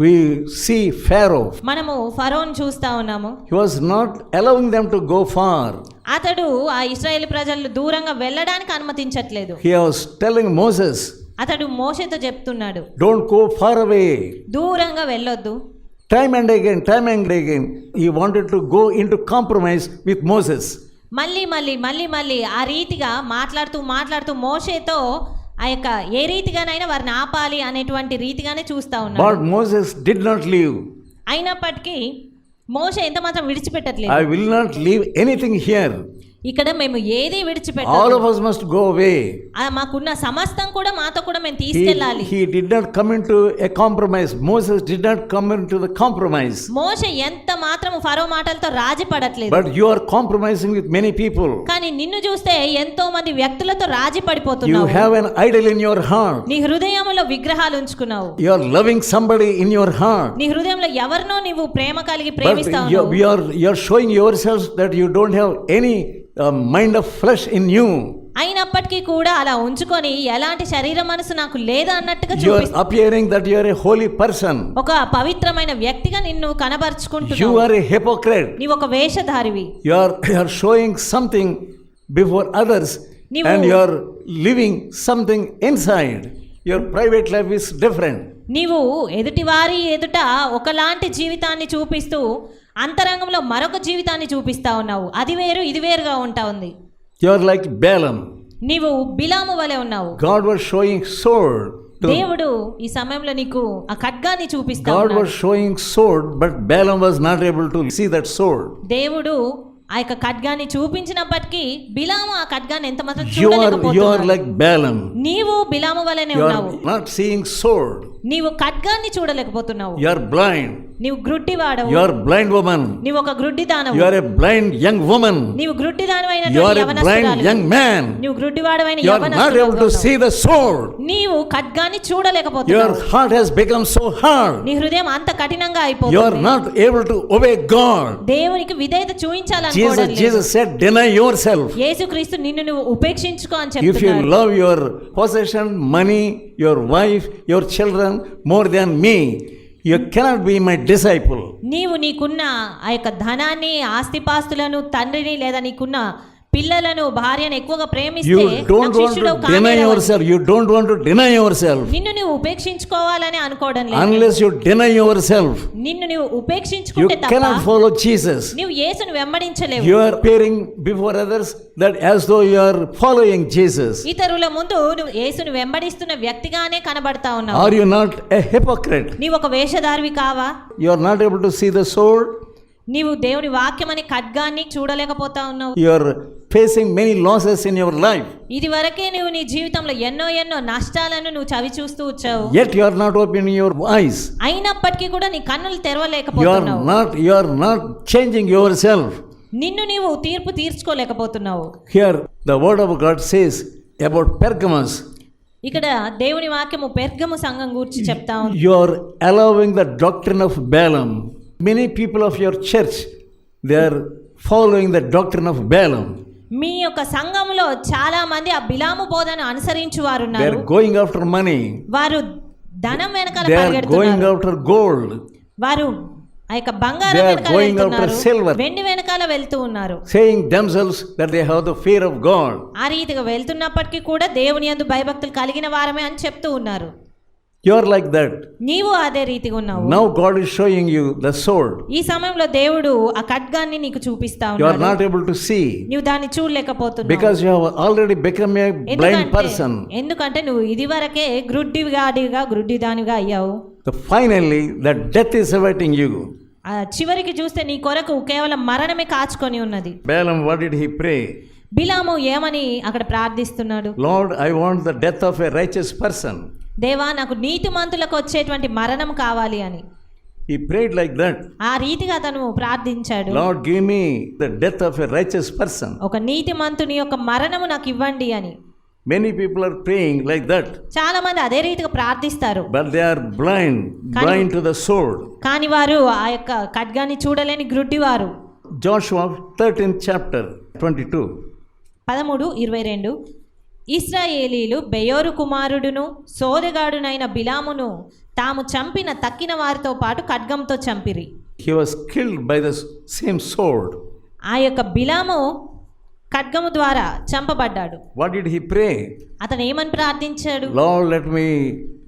We see Pharaoh. మనము ఫరోను చూస్తా ఉన్నాము. He was not allowing them to go far. అతడు ఆ ఇశ్రాయేలు ప్రజలు దూరంగా వెళ్ళడానికి అనుమతించట్లేదు. He was telling Moses, అతడు మోషేతో చెప్తున్నాడు, don't go far away. దూరంగా వెళ్ళొద్దు. Time and again, he wanted to go into compromise with Moses. మళ్ళీ ఆ రీతిగా మాట్లాడుతూ మోషేతో ఆ యొక్క ఏ రీతిగానైనా వారిని ఆపాలి అనేటువంటి రీతిగానే చూస్తా ఉన్నాడు. But Moses did not leave. అయినప్పటికీ మోషే ఎంత మాత్రం విడిచిపెట్టట్లేదు. I will not leave anything here. ఇక్కడ మేము ఏది విడిచిపెట్టము. All of us must go away. మాకున్న సమస్తం కూడా మాతో కూడా మేము తీసుకెళ్ళాలి. He did not come into a compromise. Moses did not come into the compromise. మోషే ఎంత మాత్రం ఫరో మాటలతో రాజీ పడట్లేదు. But you are compromising with many people. కానీ నిన్ను చూస్తే ఎంతో మంది వ్యక్తులతో రాజీ పడిపోతున్నావు. You have an idol in your heart. నీ హృదయంలో విగ్రహాలు ఉంచుకున్నావు. You are loving somebody in your heart. నీ హృదయంలో ఎవరినో నీవు ప్రేమ కలిగి ప్రేమిస్తావు. You are showing yourselves that you don't have any mind of flesh in you. అయినప్పటికీ కూడా అలా ఉంచుకొని ఎలాంటి శరీర మనసు నాకు లేదా అన్నట్టుగా you are appearing that you are a holy person. ఒక పవిత్రమైన వ్యక్తిగా నిన్ను కనబరుచుకుంటున్నావు. You are a hypocrite. నీవు ఒక వేషధారివి. You are showing something before others and you are living something inside. Your private life is different. నీవు ఎదుటివారి ఎదుట ఒకలాంటి జీవితాన్ని చూపిస్తూ అంతరంగంలో మరొక జీవితాన్ని చూపిస్తా ఉన్నావు. అది వేరు ఇది వేరుగా ఉంటా ఉంది. You are like Balaam. నీవు బిలాము వలె ఉన్నావు. God was showing sword. దేవుడు ఈ సమయంలో నీకు ఆ ఖడ్గాన్ని చూపిస్తా ఉన్నాడు. God was showing sword, but Balaam was not able to see that sword. దేవుడు ఆ యొక్క ఖడ్గాన్ని చూపించినప్పటికీ బిలాము ఆ ఖడ్గాన్ని ఎంత మాత్రం చూడలేకపోతున్నాడు. You are like Balaam. నీవు బిలాము వలెనే ఉన్నావు. You are not seeing sword. నీవు ఖడ్గాన్ని చూడలేకపోతున్నావు. You are blind. నీవు గ్రుడ్డివాడవు. You are blind woman. నీవు ఒక గ్రుడ్డిదానవు. You are a blind young woman. నీవు గ్రుడ్డిదానమైనటువంటి You are a యవనస్తురాలు. blind young man. నీవు గ్రుడ్డివాడవైన You are not able to see the sword. నీవు ఖడ్గాన్ని చూడలేకపోతున్నావు. Your heart has become so hard. నీ హృదయం అంత కఠినంగా అయిపోతుంది. You are not able to obey God. దేవునికి విధేయత చూపించాలనుకోవడం లేదు. Jesus said, deny yourself. యేసుక్రీస్తు నిన్ను నువ్వు ఉపేక్షించుకో అని చెప్తున్నాడు. If you love your possession, money, your wife, your children more than me, you cannot be my disciple. నీవు నీకున్న ఆ యొక్క ధనాన్ని, ఆస్తిపాస్తులను, తండ్రిని లేదా నీకున్న పిల్లలను, భార్యను ఎక్కువగా ప్రేమిస్తే you don't want to deny yourself. You don't want to deny yourself. నిన్ను నువ్వు ఉపేక్షించుకోవాలని అనుకోవడం లేదు. Unless you deny yourself, నిన్ను నువ్వు ఉపేక్షించుకుంటే you తప్ప cannot follow Jesus. నీవు యేసును వెంబడించలేవు. You are appearing before others that as though you are following Jesus. ఇతరుల ముందు నువ్వు యేసును వెంబడిస్తున్న వ్యక్తిగానే కనబడతా ఉన్నావు. Are you not a hypocrite? నీవు ఒక వేషధారివి కావా? You are not able to see the sword. నీవు దేవుని వాక్యం అనే ఖడ్గాన్ని చూడలేకపోతా ఉన్నావు. You are facing many losses in your life. ఇది వరకే నువ్వు నీ జీవితంలో ఎన్నో నష్టాలను నువ్వు చవి చూస్తూ వచ్చావు. Yet you are not opening your eyes. అయినప్పటికీ కూడా నీ కన్నులు తెరవలేకపోతున్నావు. You are not changing yourself. నిన్ను నీవు తీర్పు తీర్చుకోలేకపోతున్నావు. Here the word of God says about Pergamos. ఇక్కడ దేవుని వాక్యము పెర్గము సంఘం గురించి చెప్తా ఉంది. You are allowing the doctrine of Balaam. Many people of your church, they are following the doctrine of Balaam. మీ యొక్క సంఘంలో చాలా మంది ఆ బిలాము బోధను అనుసరించు వారు ఉన్నారు. They are going after money. వారు ధనం వెనకాల పరిగెడుతున్నారు. They are going after gold. వారు ఆ యొక్క బంగారం వెనకాల వెళ్తున్నారు. వెండి వెనకాల వెళ్తూ ఉన్నారు. Saying themselves that they have the fear of God. ఆ రీతిగా వెళ్తున్నప్పటికీ కూడా దేవుని యందు భయభక్తులు కలిగిన వారమే అని చెప్తూ ఉన్నారు. You are like that. నీవు అదే రీతిగా ఉన్నావు. Now God is showing you the sword. ఈ సమయంలో దేవుడు ఆ ఖడ్గాన్ని నీకు చూపిస్తా ఉన్నాడు. You are not able to see. నీవు దాన్ని చూడలేకపోతున్నావు. Because you have already become a blind person. ఎందుకంటే నువ్వు ఇదివరకే గ్రుడ్డిదానిగా అయ్యావు. Finally the death is awaiting you. చివరికి చూస్తే నీ కొరకు కేవలం మరణమే కాచుకొని ఉన్నది. Balaam, what did he pray? బిలాము ఏమని అక్కడ ప్రార్థిస్తున్నాడు? Lord, I want the death of a righteous person. దేవా, నాకు నీతిమంతులకు వచ్చేటువంటి మరణం కావాలి అని. He prayed like that. ఆ రీతిగా అతను ప్రార్థించాడు. Lord, give me the death of a righteous person. ఒక నీతిమంతుని యొక్క మరణము నాకు ఇవ్వండి అని. Many people are praying like that. చాలా మంది అదే రీతిగా ప్రార్థిస్తారు. But they are blind to the sword. కానీ వారు ఆ యొక్క ఖడ్గాన్ని చూడలేని గ్రుడ్డివారు. Joshua 13th chapter 22. 13:22 ఇశ్రాయేలీలు బెయోరు కుమారుడును సోదెగాడునైన బిలామును తాము చంపిన తక్కిన వారితో పాటు ఖడ్గంతో చంపిరి. He was killed by the same sword. ఆ యొక్క బిలాము ఖడ్గము ద్వారా చంపబడ్డాడు. What did he pray? అతను ఏమని ప్రార్థించాడు? Lord, let me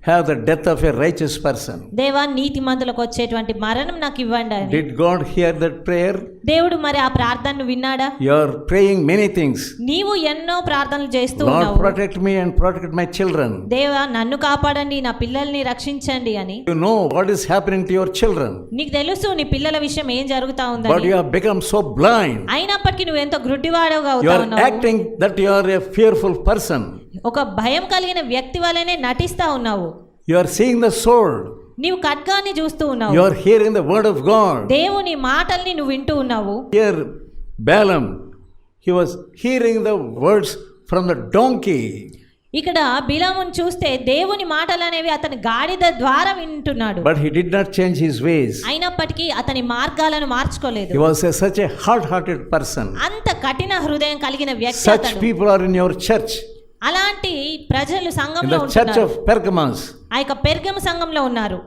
have the death of a righteous person. దేవా, నీతిమంతులకు వచ్చేటువంటి మరణం నాకు ఇవ్వండి అని. Did God hear that prayer? దేవుడు మరి ఆ ప్రార్థనను విన్నాడా? You are praying many things. నీవు ఎన్నో ప్రార్థనలు చేస్తూ Lord, ఉన్నావు. protect me and protect my children. దేవా, నన్ను కాపాడండి, నా పిల్లల్ని రక్షించండి అని. You know what is happening to your children. నీకు తెలుసు నీ పిల్లల విషయం ఏం జరుగుతా But ఉందని. you have become so blind. అయినప్పటికీ నువ్వు ఎంతో గ్రుడ్డివాడవుగా You అవుతా are ఉన్నావు. acting that you are a fearful person. ఒక భయం కలిగిన వ్యక్తి వలనే నటిస్తా ఉన్నావు. You are seeing the sword. నీవు ఖడ్గాన్ని చూస్తూ ఉన్నావు. You are hearing the word of God. దేవుని మాటల్ని నువ్వు వింటూ ఉన్నావు. Here, Balaam, he was hearing the words from the donkey. ఇక్కడ బిలామును చూస్తే దేవుని మాటలు అనేవి అతని గాడిద ద్వారా వింటున్నాడు. But he did not change his ways. అయినప్పటికీ అతని మార్గాలను మార్చుకోలేదు. He was such a hard-hearted person. అంత కఠిన హృదయం కలిగిన వ్యక్తి Such అతడు. people are in your church. అలాంటి ప్రజలు In సంఘంలో the church ఉంటున్నారు. of Pergamos. ఆ యొక్క పెర్గము సంఘంలో ఉన్నారు.